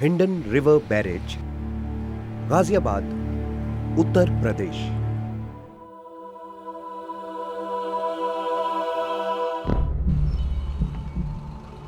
Hindon river barrage, Ghaziabad, Uttar Pradesh.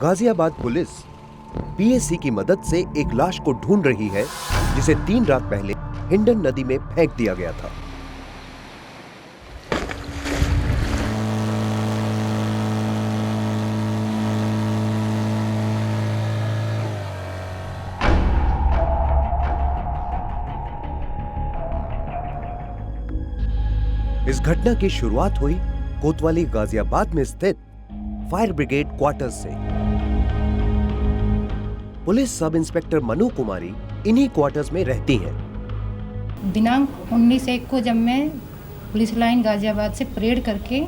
Ghaziabad police PAC की मदद से एक लाश को ढूंढ रही है जिसे 3 रात पहले हिंडन नदी में फेंक दिया गया था। इस घटना की शुरुआत हुई कोतवाली गाजियाबाद में स्थित फायर ब्रिगेड क्वार्टर्स से। पुलिस सब इंस्पेक्टर मनु कुमारी इन्हीं क्वार्टर्स में रहती हैं। दिनांक 19/1 को जब मैं पुलिस लाइन गाजियाबाद से परेड करके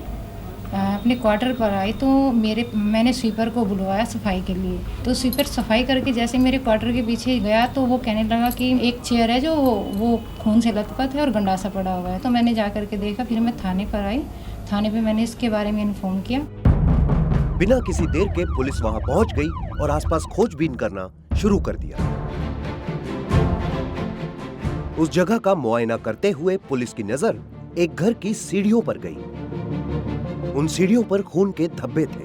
अपने क्वार्टर पर आई तो मैंने स्वीपर को बुलवाया सफाई के लिए। तो स्वीपर सफाई करके जैसे मेरे क्वार्टर के पीछे गया तो वो कहने लगा कि एक चेयर है जो वो खून से लथपथ है और गंडासा पड़ा हुआ है। तो मैंने जा करके देखा, फिर मैं थाने पर आई। थाने पे मैंने इसके बारे में इन्फॉर्म किया। बिना किसी देर के पुलिस वहां पहुंच गई और आसपास खोजबीन करना शुरू कर दिया। उस जगह का मुआयना करते हुए पुलिस की नजर एक घर की सीढ़ियों पर गई। उन सीढ़ियों पर खून के धब्बे थे।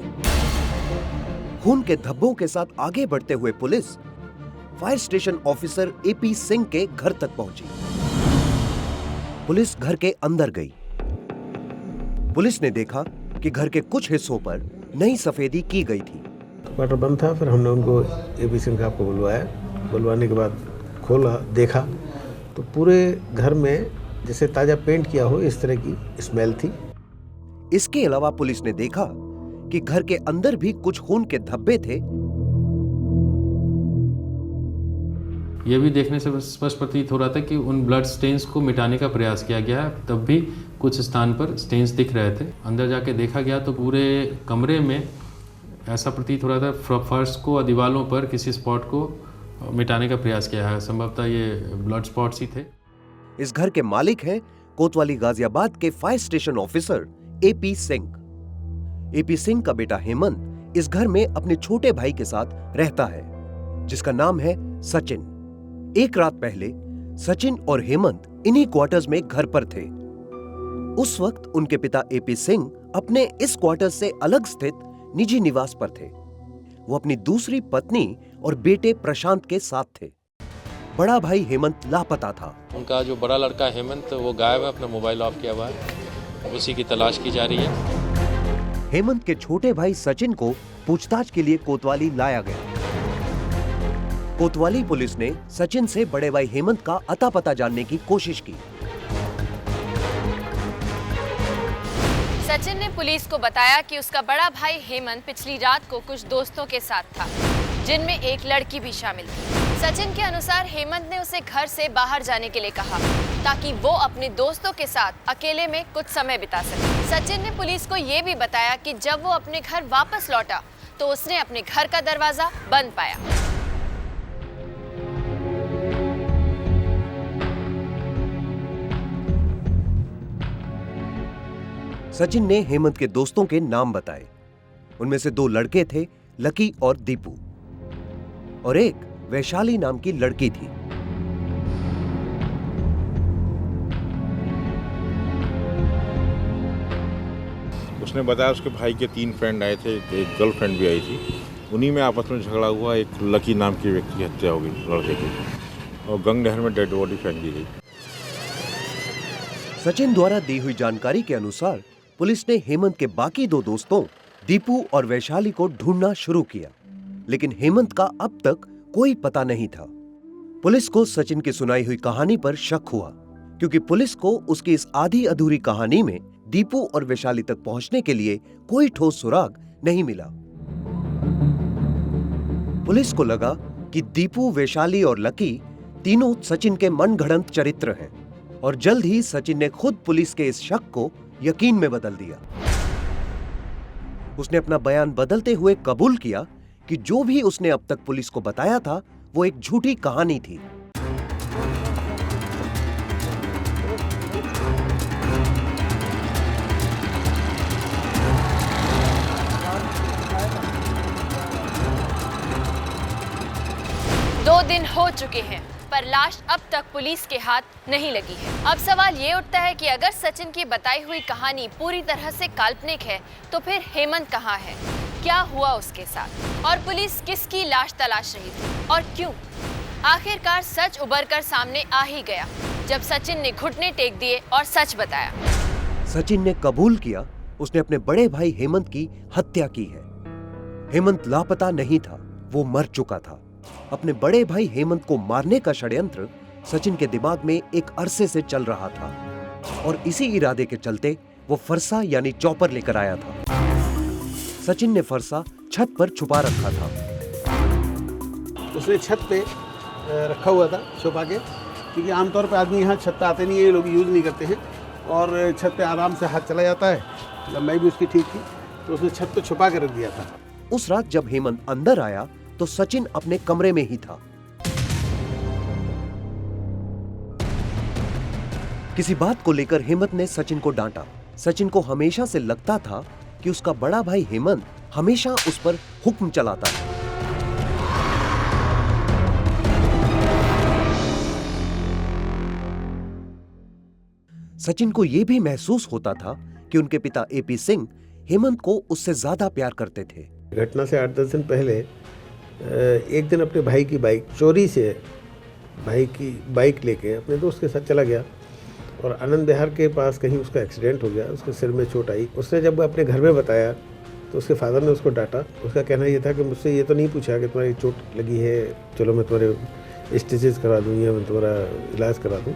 खून के धब्बों के साथ आगे बढ़ते हुए police fire station officer AP Singh के घर तक पहुंची। पुलिस घर के अंदर गई। पुलिस ने देखा कि घर के कुछ हिस्सों पर नई सफेदी की गई थी। क्वार्टर बंद था, फिर हमने उनको एपी सिंह साहब को बुलवाया। बुलवाने के बाद खोला, देखा तो पूरे घर में जैसे ताजा पेंट किया हो इस तरह की स्मेल थी। इसके अलावा पुलिस ने देखा कि घर के अंदर भी कुछ खून के धब्बे थे। यह भी देखने से स्पष्ट प्रतीत हो रहा था कि उन ब्लड स्टेन्स को मिटाने का प्रयास किया गया है। तब भी कुछ स्थान पर स्टेन्स दिख रहे थे। अंदर जाके देखा गया तो पूरे कमरे में ऐसा प्रतीत हो रहा था फर्श को और दीवालों पर किसी स्पॉट को मिटाने का प्रयास किया है। संभवतः ये ब्लड स्पॉट्स ही थे। इस घर के मालिक हैं कोतवाली गाजियाबाद के fire station officer AP Singh. AP Singh का बेटा हेमंत इस घर में अपने छोटे भाई के साथ रहता है जिसका नाम है सचिन। एक रात पहले सचिन और हेमंत इन्हीं क्वार्टर्स में घर पर थे। उस वक्त उनके पिता एपी सिंह अपने इस क्वार्टर से अलग स्थित निजी निवास पर थे। वो अपनी दूसरी पत्नी और बेटे प्रशांत के साथ थे। बड़ा भाई हेमंत लापता था। उनका जो बड़ा लड़का हेमंत वो गायब है, अपना मोबाइल ऑफ किया हुआ है, उसी की तलाश की जा रही है। हेमंत के छोटे भाई सचिन को पूछताछ के लिए कोतवाली लाया गया। कोतवाली पुलिस ने सचिन से बड़े भाई हेमंत का अता पता जानने की कोशिश की। सचिन ने पुलिस को बताया कि उसका बड़ा भाई हेमंत पिछली रात को कुछ दोस्तों के साथ था, जिनमें एक लड़की भी शामिल थी। सचिन के अनुसार हेमंत ने उसे घर से बाहर जाने के लिए कहा ताकि वो अपने दोस्तों के साथ अकेले में कुछ समय बिता सके। सचिन ने पुलिस को ये भी बताया कि जब वो अपने घर वापस लौटा तो उसने अपने घर का दरवाजा बंद पाया। सचिन ने हेमंत के दोस्तों के नाम बताए। उनमें से 2 लड़के थे, लकी और दीपू, और एक वैशाली नाम की लड़की थी। उसने बताया उसके भाई के 3 फ्रेंड आए थे, एक गर्लफ्रेंड भी आई थी। उन्हीं में आपस में झगड़ा हुआ, एक लकी नाम के व्यक्ति की हत्या हो गई लड़के की, और गंग नहर में डेड बॉडी फेंक दी गई। सचिन द्वारा दी हुई जानकारी के अनुसार पुलिस ने हेमंत के बाकी 2 दोस्तों दीपू और वैशाली को ढूंढना शुरू किया, लेकिन हेमंत का अब तक कोई पता नहीं था। पुलिस को सचिन की सुनाई हुई कहानी पर शक हुआ, क्योंकि पुलिस को उसकी इस आधी अधूरी कहानी में दीपू और वैशाली तक पहुंचने के लिए कोई ठोस सुराग नहीं मिला। पुलिस को लगा कि दीपू, वैशाली और लकी तीनों सचिन के मनगढ़ंत चरित्र हैं, और जल्द ही सचिन ने खुद पुलिस के इस शक को यकीन में बदल दिया। उसने अपना बयान बदलते हुए कबूल किया कि जो भी उसने अब तक पुलिस को बताया था वो एक झूठी कहानी थी। 2 दिन हो चुके हैं पर लाश अब तक पुलिस के हाथ नहीं लगी है। अब सवाल ये उठता है कि अगर सचिन की बताई हुई कहानी पूरी तरह से काल्पनिक है तो फिर हेमंत कहाँ है, क्या हुआ उसके साथ और पुलिस किसकी लाश तलाश रही थी और क्यों? आखिरकार सच उभर कर सामने आ ही गया जब सचिन ने घुटने टेक दिए और सच बताया। सचिन ने कबूल किया उसने अपने बड़े भाई हेमंत की हत्या की है। हेमंत लापता नहीं था, वो मर चुका था। अपने बड़े भाई हेमंत को मारने का षड्यंत्र सचिन के दिमाग में एक अरसे से चल रहा था और इसी इरादे के चलते वो फरसा यानी चॉपर लेकर आया था। सचिन ने फरसा छत पर छुपा रखा था। उसने छत पे रखा हुआ था छुपा के, क्योंकि आमतौर पे आदमी यहाँ छत पे आते नहीं है, ये लोग यूज़ नहीं करते हैं और छत पे आराम से हाथ चला जाता है। लंबाई भी उसकी ठीक थी तो उसने छत पे छुपा के रख दिया था। उस रात जब हेमंत अंदर आया तो सचिन अपने कमरे में ही था। किसी बात को लेकर हेमंत ने सचिन को डांटा। सचिन को हमेशा से लगता था कि उसका बड़ा भाई हेमंत हमेशा उस पर हुक्म चलाता है। सचिन को यह भी महसूस होता था कि उनके पिता एपी सिंह हेमंत को उससे ज्यादा प्यार करते थे। घटना से 8-10 दिन पहले एक दिन अपने भाई की बाइक चोरी से भाई की बाइक लेके अपने दोस्त के साथ चला गया और आनंद विहार के पास कहीं उसका एक्सीडेंट हो गया, उसके सिर में चोट आई। उसने जब अपने घर में बताया तो उसके फादर ने उसको डांटा। उसका कहना ये था कि मुझसे ये तो नहीं पूछा कि तुम्हारी चोट लगी है, चलो मैं तुम्हारे स्टिचेस करा दूँ या मैं तुम्हारा इलाज करा दूँ,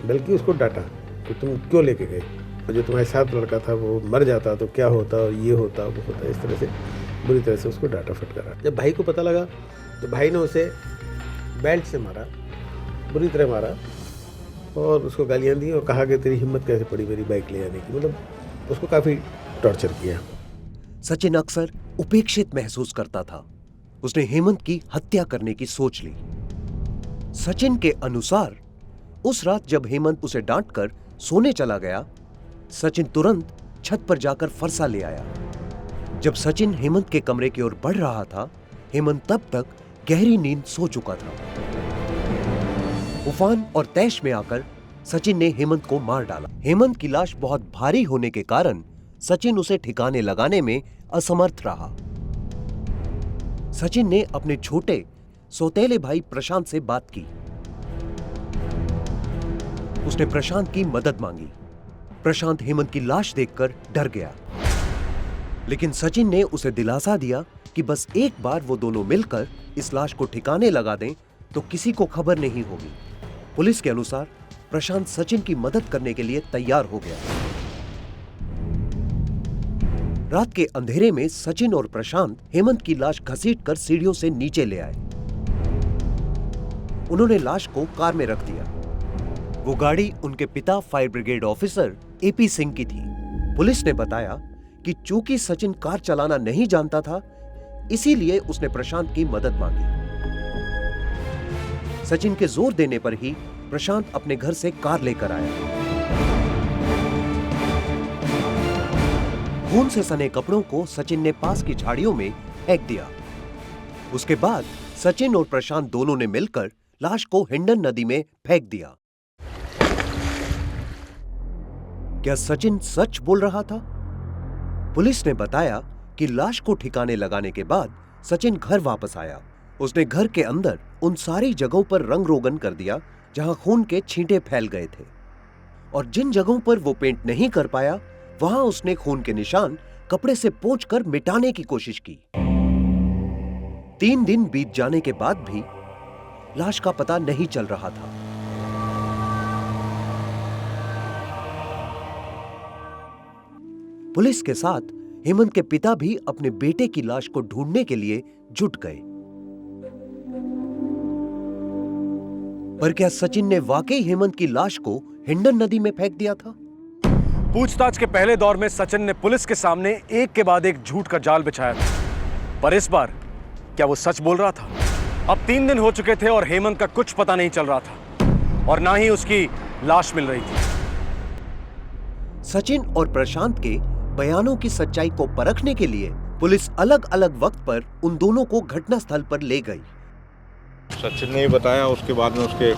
बल्कि उसको डांटा कि तुम क्यों लेके गए, और जो तुम्हारे साथ लड़का था वो मर जाता तो क्या होता, और ये होता वो होता। इस तरह से बुरी तरह से उसको डांटा फटकारा। जब भाई को पता लगा तो भाई ने उसे बेल्ट से मारा, बुरी तरह मारा और उसको गालियाँ दी और कहा कि तेरी हिम्मत कैसे पड़ी मेरी बाइक ले जाने की। मतलब उसको काफ़ी टॉर्चर किया। सचिन अक्सर उपेक्षित महसूस करता था। उसने हेमंत की हत्या करने की सोच ली। सचिन के अनुसार उस रात जब हेमंत उसे डांटकर सोने चला गया, सचिन तुरंत छत पर जाकर फरसा ले आया। जब सचिन हेमंत के कमरे की ओर बढ़ रहा था, हेमंत तब तक गहरी नींद सो चुका था। उफान और तैश में आकर सचिन ने हेमंत को मार डाला। हेमंत की लाश बहुत भारी होने के कारण सचिन उसे ठिकाने लगाने में असमर्थ रहा। सचिन ने अपने छोटे सौतेले भाई प्रशांत से बात की। उसने प्रशांत की मदद मांगी। प्रशांत हेमंत की लाश देखकर डर गया, लेकिन सचिन ने उसे दिलासा दिया कि बस एक बार वो दोनों मिलकर इस लाश को ठिकाने लगा दें तो किसी को खबर नहीं होगी। पुलिस के अनुसार प्रशांत सचिन की मदद करने के लिए तैयार हो गया। रात के अंधेरे में सचिन और प्रशांत हेमंत की लाश घसीटकर सीढ़ियों से नीचे ले आए। उन्होंने लाश को कार में रख दिया। वो गाड़ी उनके पिता fire brigade officer AP Singh की थी। पुलिस ने बताया कि चूंकि सचिन कार चलाना नहीं जानता था, इसीलिए उसने प्रशांत की मदद मांगी। सचिन के जोर देने पर ही प्रशांत अपने घर से कार लेकर आया। खून से सने कपड़ों को सचिन ने पास की झाड़ियों में फेंक दिया। उसके बाद सचिन और प्रशांत दोनों ने मिलकर लाश को हिंडन नदी में फेंक दिया। क्या सचिन सच बोल रहा था? पुलिस ने बताया कि लाश को ठिकाने लगाने के बाद सचिन घर वापस आया। उसने घर के अंदर उन सारी जगहों पर रंग रोगन कर दिया जहां खून के छींटे फैल गए थे, और जिन जगहों पर वो पेंट नहीं कर पाया वहां उसने खून के निशान कपड़े से पोंछकर मिटाने की कोशिश की। 3 दिन बीत जाने के बाद भी लाश का पता नहीं चल रहा था। पुलिस के साथ हेमंत के पिता भी अपने बेटे की लाश को ढूंढने के लिए जुट गए। पर क्या सचिन ने वाकई हेमंत की लाश को हिंडन नदी में फेंक दिया था? पूछताछ के पहले दौर में सचिन ने पुलिस के सामने एक के बाद एक झूठ का जाल बिछाया था, पर इस बार क्या वो सच बोल रहा था? अब 3 दिन हो चुके थे और हेमंत का कुछ पता नहीं चल रहा था और ना ही उसकी लाश मिल रही थी। सचिन और प्रशांत के बयानों की सच्चाई को परखने के लिए पुलिस अलग अलग वक्त पर उन दोनों को घटनास्थल पर ले गई। सचिन ने ही बताया, उसके बाद में उसके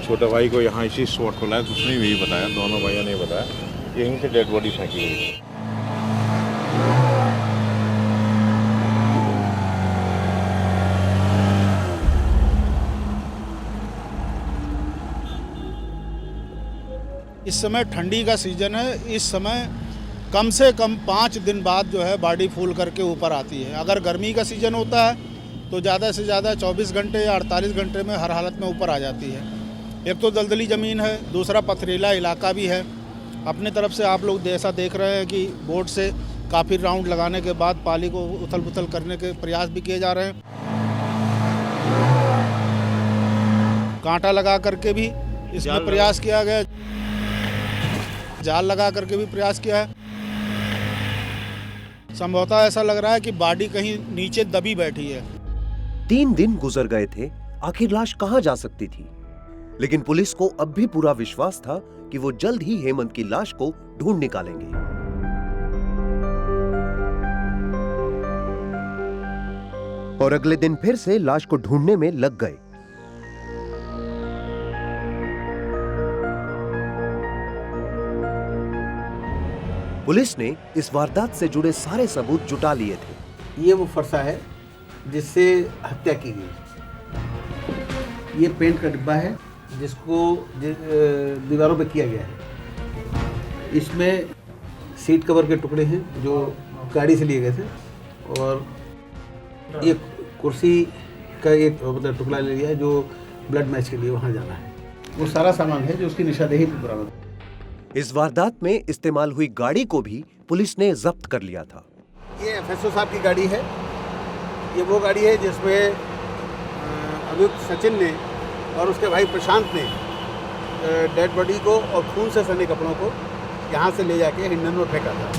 छोटे भाई को यहाँ इसी स्पॉट को लाया तो उसने भी यही बताया, दोनों भाइयों ने बताया यहीं से डेड बॉडी फेंकी गई। इस समय ठंडी का सीज़न है, इस समय कम से कम 5 दिन बाद जो है बॉडी फूल करके ऊपर आती है। अगर गर्मी का सीज़न होता है तो ज़्यादा से ज़्यादा 24 घंटे या 48 घंटे में हर हालत में ऊपर आ जाती है। एक तो दलदली ज़मीन है, दूसरा पथरीला इलाका भी है। अपनी तरफ से आप लोग ऐसा देख रहे हैं कि बोट से काफ़ी राउंड लगाने के बाद पाली को उथल पुथल करने के प्रयास भी किए जा रहे हैं। कांटा लगा करके भी इसमें प्रयास किया गया, जाल लगा करके भी प्रयास किया है। संभवतः ऐसा लग रहा है कि बॉडी कहीं नीचे दबी बैठी है। 3 दिन गुजर गए थे, आखिर लाश कहां जा सकती थी? लेकिन पुलिस को अब भी पूरा विश्वास था कि वो जल्द ही हेमंत की लाश को ढूंढ निकालेंगे। और अगले दिन फिर से लाश को ढूंढने में लग गए। पुलिस ने इस वारदात से जुड़े सारे सबूत जुटा लिए थे। ये वो फरसा है जिससे हत्या की गई। ये पेंट का डिब्बा है जिसको दीवारों पे किया गया है। इसमें सीट कवर के टुकड़े हैं जो गाड़ी से लिए गए थे, और ये कुर्सी का एक मतलब टुकड़ा ले लिया है जो ब्लड मैच के लिए वहाँ जाना है। वो सारा सामान है जो उसकी निशानदेही पर बरामद। इस वारदात में इस्तेमाल हुई गाड़ी को भी पुलिस ने जब्त कर लिया था। ये एफएसओ साहब की गाड़ी है। ये वो गाड़ी है जिसमें अभियुक्त सचिन ने और उसके भाई प्रशांत ने डेड बॉडी को और खून से सने कपड़ों को यहाँ से ले जाके हिंडन में फेंका था।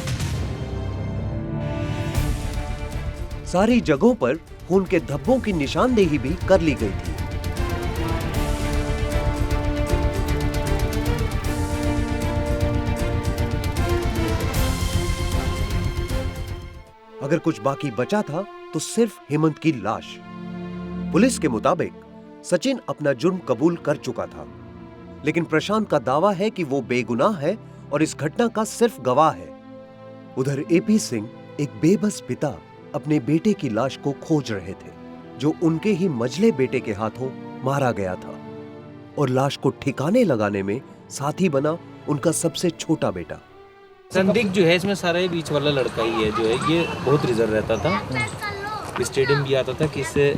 सारी जगहों पर खून के धब्बों की निशानदेही भी कर ली गई थी। अगर कुछ बाकी बचा था तो सिर्फ हेमंत की लाश। पुलिस के मुताबिक सचिन अपना जुर्म कबूल कर चुका था, लेकिन प्रशांत का दावा है कि वो बेगुनाह है और इस घटना का सिर्फ गवाह है। उधर एपी सिंह, एक बेबस पिता, अपने बेटे की लाश को खोज रहे थे, जो उनके ही मझले बेटे के हाथों मारा गया था, और लाश को ठिकाने लगाने में साथी बना उनका सबसे छोटा बेटा। संदिग्ध जो है इसमें सारा ये बीच वाला लड़का ही है, जो है ये बहुत रिजर्व रहता था, स्टेडियम भी आता था कि इससे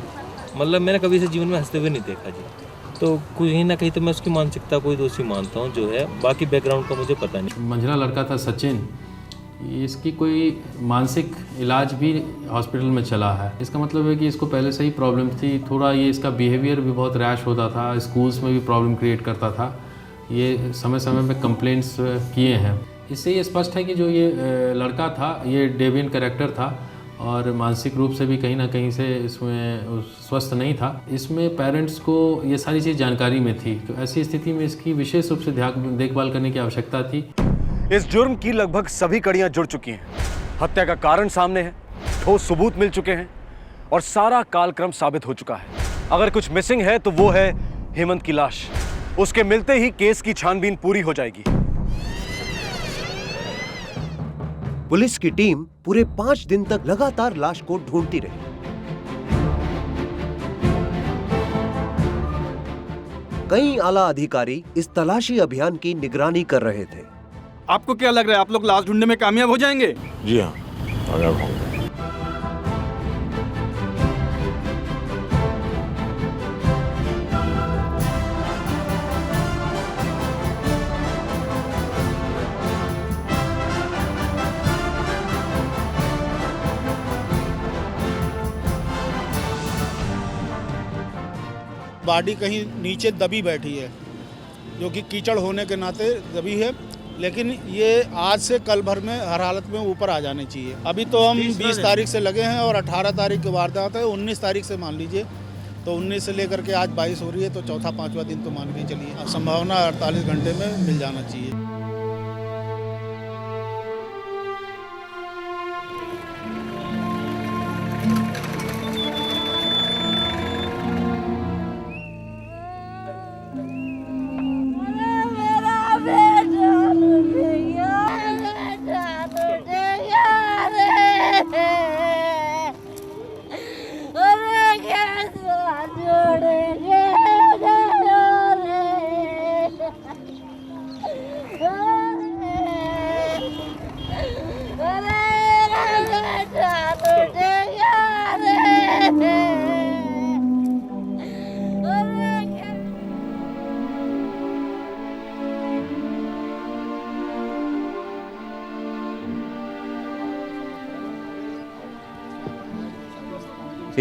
मतलब मैंने कभी इसे जीवन में हंसते हुए नहीं देखा जी। तो कहीं ना कहीं तो मैं उसकी मानसिकता को ही दोषी मानता हूँ, जो है बाकी बैकग्राउंड का मुझे पता नहीं। मंझला लड़का था सचिन, इसकी कोई मानसिक इलाज भी हॉस्पिटल में चला है। इसका मतलब है कि इसको पहले से ही प्रॉब्लम थी। थोड़ा ये इसका बिहेवियर भी बहुत रैश होता था, स्कूल्स में भी प्रॉब्लम क्रिएट करता था। ये समय समय पे कंप्लेंट्स किए हैं। इससे ये स्पष्ट है कि जो ये लड़का था ये डेवियन कैरेक्टर था और मानसिक रूप से भी कहीं ना कहीं से इसमें स्वस्थ नहीं था। इसमें पेरेंट्स को ये सारी चीज़ जानकारी में थी, तो ऐसी स्थिति में इसकी विशेष रूप से देखभाल करने की आवश्यकता थी। इस जुर्म की लगभग सभी कड़ियां जुड़ चुकी हैं। हत्या का कारण सामने है, ठोस सबूत मिल चुके हैं और सारा कालक्रम साबित हो चुका है। अगर कुछ मिसिंग है तो वो है हेमंत की लाश। उसके मिलते ही केस की छानबीन पूरी हो जाएगी। पुलिस की टीम पूरे 5 दिन तक लगातार लाश को ढूंढती रही। कई आला अधिकारी इस तलाशी अभियान की निगरानी कर रहे थे। आपको क्या लग रहा है, आप लोग लाश ढूंढने में कामयाब हो जाएंगे? जी हाँ, कामयाब होंगे। बॉडी कहीं नीचे दबी बैठी है, जो कि कीचड़ होने के नाते दबी है, लेकिन ये आज से कल भर में हर हालत में ऊपर आ जानी चाहिए। अभी तो हम 20 तारीख से लगे हैं और 18 तारीख की वारदात है। 19 तारीख से मान लीजिए, तो 19 से लेकर के आज 22 हो रही है, तो चौथा 5वां दिन तो मान के चलिए। अब संभावना 48 घंटे में मिल जाना चाहिए।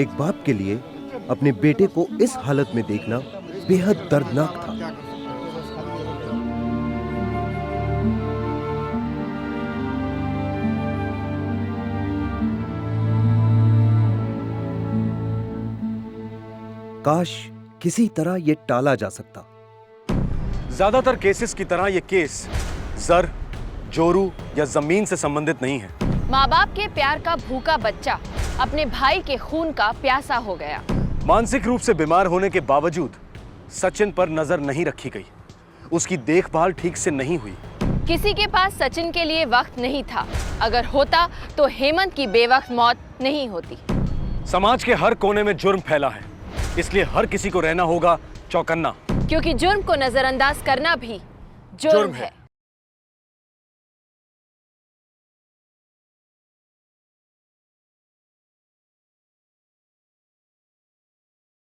एक बाप के लिए अपने बेटे को इस हालत में देखना बेहद दर्दनाक था। काश किसी तरह यह टाला जा सकता। ज्यादातर केसेस की तरह यह केस जर, जोरू या जमीन से संबंधित नहीं है। माँ बाप के प्यार का भूखा बच्चा अपने भाई के खून का प्यासा हो गया। मानसिक रूप से बीमार होने के बावजूद सचिन पर नजर नहीं रखी गई, उसकी देखभाल ठीक से नहीं हुई। किसी के पास सचिन के लिए वक्त नहीं था। अगर होता तो हेमंत की बेवक्त मौत नहीं होती। समाज के हर कोने में जुर्म फैला है, इसलिए हर किसी को रहना होगा चौकन्ना, क्योंकि जुर्म को नजरअंदाज करना भी जुर्म है।